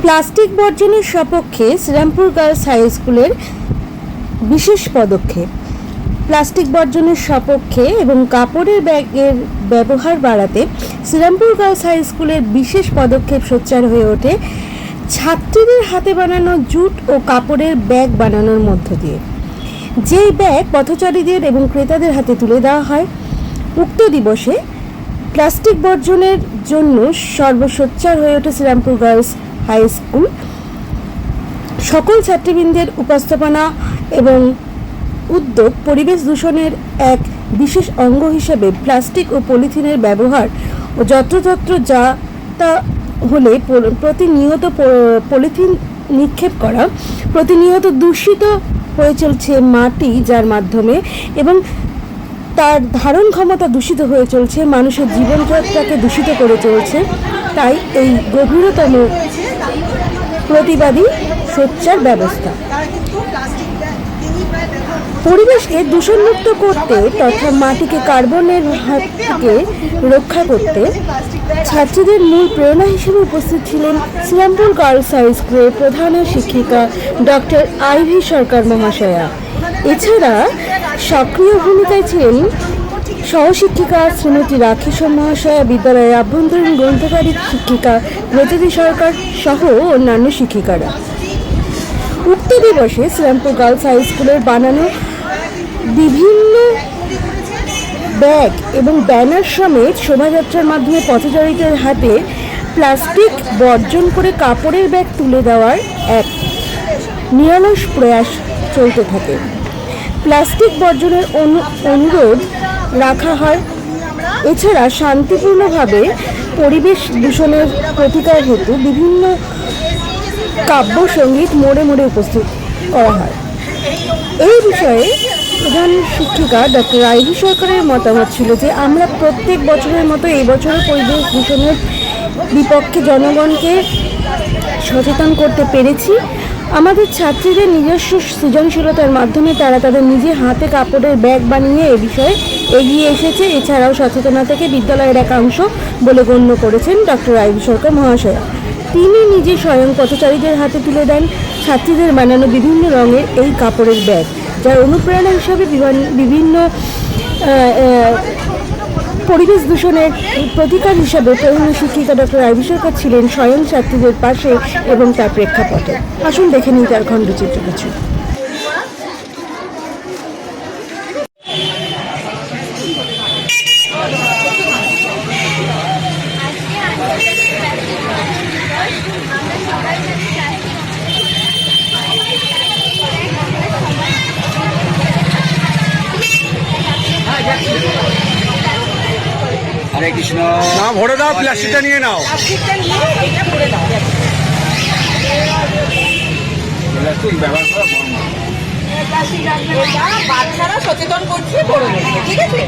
Plastic বর্জনের সপক্ষে Serampore girls high স্কুলের বিশেষ পদক্ষেপ। প্লাস্টিক বর্জনের সপক্ষে এবং কাপড়ের ব্যাগের ব্যবহার বাড়াতে শ্রীরামপুর গার্লস হাই স্কুলের বিশেষ পদক্ষেপ সোচ্চার হয়ে ওঠে ছাত্রীদের হাতে বানানো জুট ও কাপড়ের ব্যাগ বানানোর মধ্য দিয়ে। যেই ব্যাগ পথচারীদের এবং ক্রেতাদের হাতে তুলে দেওয়া হয়। উক্ত দিবসে প্লাস্টিক বর্জনের জন্য সর্বসোচ্চার হয়ে ওঠে শ্রীরামপুর গার্লস হাই স্কুল। সকল ছাত্রীবৃন্দের উপস্থাপনা এবং উদ্যোগ পরিবেশ দূষণের এক বিশেষ অঙ্গ হিসেবে প্লাস্টিক ও পলিথিনের ব্যবহার ও যত্রতত্র যা তা হলে প্রতিনিয়ত পলিথিন নিক্ষেপ করা, প্রতিনিয়ত দূষিত হয়ে চলছে মাটি, যার মাধ্যমে এবং তার ধারণ ক্ষমতা দূষিত হয়ে চলছে, মানুষের জীবনযাত্রাকে দূষিত করে চলছে। তাই এই গভীরতম প্রতিবাদী সোচ্চার ব্যবস্থা পরিবেশকে দূষণমুক্ত করতে তথা মাটিকে কার্বনের হাত থেকে রক্ষা করতে ছাত্রীদের মূল প্রেরণা হিসেবে উপস্থিত ছিলেন শ্রীরামপুর গার্লস হাই স্কুলের প্রধান শিক্ষিকা ডক্টর আইভি সরকার মহাশয়া। এছাড়া সক্রিয় ভূমিকায় ছিলেন সহশিক্ষিকা শ্রীমতী রাখি মহাশয়া, বিদ্যালয়ের আভ্যন্তরীণ গ্রন্থকারী শিক্ষিকা রজনী সরকার সহ অন্যান্য শিক্ষিকারা। উক্ত দিবসে শ্রীরামপুর গার্লস হাই স্কুলের বানানো বিভিন্ন ব্যাগ এবং ব্যানার সমেত শোভাযাত্রার মাধ্যমে পথচারীদের হাতে প্লাস্টিক বর্জন করে কাপড়ের ব্যাগ তুলে দেওয়ার এক নিরলস প্রয়াস চলতে থাকে। প্লাস্টিক বর্জনের অনুরোধ রাখা হয়। এছাড়া শান্তিপূর্ণভাবে পরিবেশ দূষণের প্রতিকার হেতু বিভিন্ন কাব্য সঙ্গীত মোড়ে মোড়ে উপস্থিত করা হয়। এই বিষয়ে প্রধান শিক্ষিকা ডক্টর আইভি সরকারের মতামত ছিল যে আমরা প্রত্যেক বছরের মতো এই বছরের পরিবেশ দূষণের বিপক্ষে জনগণকে সচেতন করতে পেরেছি। আমাদের ছাত্রীদের নিজস্ব সৃজনশীলতার মাধ্যমে তারা তাদের নিজের হাতে কাপড়ের ব্যাগ বানিয়ে এ বিষয়ে এগিয়ে এসেছে। এছাড়াও সচেতনতাকে বিদ্যালয়ের এক অংশ বলে গণ্য করেছেন ডক্টর আইভি সরকার মহাশয়া। তিনি নিজে স্বয়ং পথচারীদের হাতে তুলে দেন ছাত্রীদের বানানো বিভিন্ন রঙের এই কাপড়ের ব্যাগ, যার অনুপ্রেরণা হিসাবে বিভিন্ন পরিবেশ দূষণের প্রতিকার হিসাবে প্রধান শিক্ষিকা ডক্টর আইভি সরকার ছিলেন স্বয়ং ছাত্রীদের পাশে এবং তার প্রেক্ষাপটে। আসুন দেখে নিই তার খণ্ডচিত্র কিছু। হরে কৃষ্ণ। না ভরে দাও, প্লাস্টিকটা নিয়ে নাও। বাচ্চারা সচেতন করছে, ঠিক আছে।